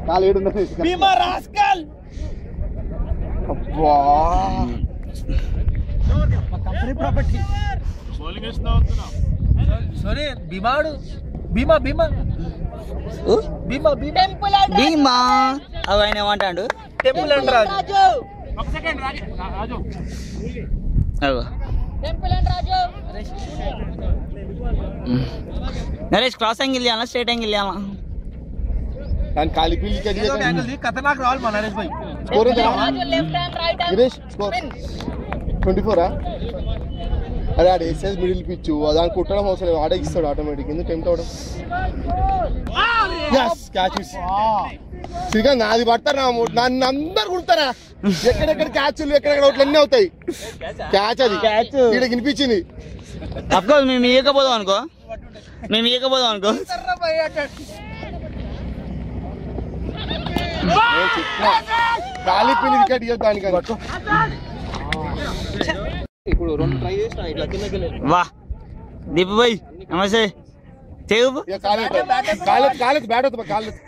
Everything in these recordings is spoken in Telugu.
కాలు ఏడున్నది భీమా రాస్కల్ అబ్బా కంపెనీ ప్రాపర్టీ బౌలింగ్ వేస్తున్నావు సారీ భీమాడు భీమా భీమా భీమా భీమా అవి ఆయన ఏమంటాడు టెంపుల్ అండ్ రాజు ఒక సెకండ్ రాజు నరేష్ క్రాస్ యాంగిల్ ఇవ్వాలా స్ట్రైట్ యాంగిల్ ఇవ్వాలా కానీ కాలిపిల్లి ఖతర్నాక్ రావాలి మా నరేష్ భాయ్ స్కోర్ గిరీష్ స్కోర్ 24 అరే ఆడ వేసేది మిడిల్ పిచ్ దాన్ని కుట్టడం అవసరం లేదు ఆడే ఇస్తాడు ఆటోమేటిక్ ఎందుకు టెంప్ట్ అవడం క్యాచ్ శ్రీకాంత్ నాది పడతారా నన్ను అందరు కుడతారా ఎక్కడెక్కడ క్యాచ్లు ఎక్కడెక్కడ అవుట్లు అన్నీ అవుతాయి క్యాచ్ అది ఇక్కడ వినిపించింది అఫ్కోర్స్ మేము ఇవ్వకపోదాం అనుకో కాలిపిల్లి వికెట్ ఇవ్వదు దానికి ఇప్పుడు 2 ట్రై చేసిన ఇట్లా కిందకి వా దీపు భాయ్ నమస్తే చేవు కాలేదు బ్యాట్ అవుతుంది కాలేదు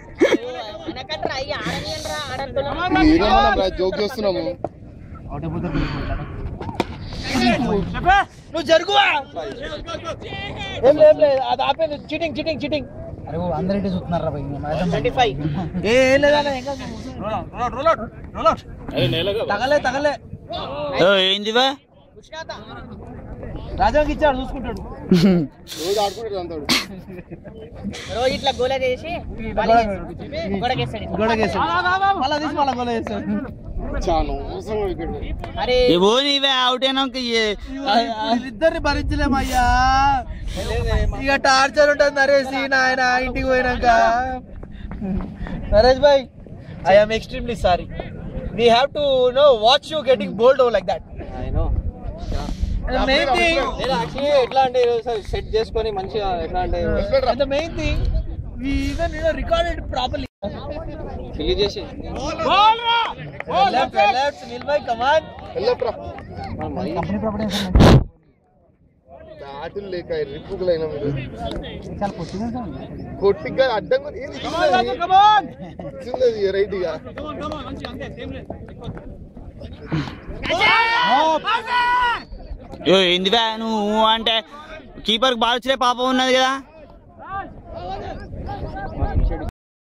జోక్ చేస్తున్నాము నువ్వు జరుగువా ఏం లేదు అది ఆపే చీటింగ్ అరే అందరి చూస్తున్నారా ఏం లేదా తగలే ఏందివా రాజాకి ఇచ్చాడు చూసుకుంటాడు రోజు ఆడుకుంటాడు అంతాడు రోజు ఇట్లా గోల చేసి గోడకేస్తాడు మళ్ళా తీసి మళ్ళా గోల చేస్తాడు చాలా అవసరం వికెట్ అరే నీవే అవుట్ అయినా ఇద్దరిని భరించలేమయ్యా ఇక టార్చర్ ఉంటుంది నరేష్ నాయన ఇంటికి పోయినాక Naresh bhai I am extremely sorry we have to know watch you getting bold over like that main thing ఎట్లా అంటే సెట్ చేసుకొని మంచిగా ఎట్లా అంటే main thing we even recorded properly fill చేసి లెఫ్ట్ నిల్బై కమాన్ కంపెనీ ప్రాపర్టీ బ్యాటులు లేక రిప్పులైనా మీరు చాలా కొట్టిగా కొట్టిగా అడ్డంగా రైట్ గా ఏందివా నువ్వు అంటే కీపర్ బాల్ వచ్చే పాపం ఉన్నది కదా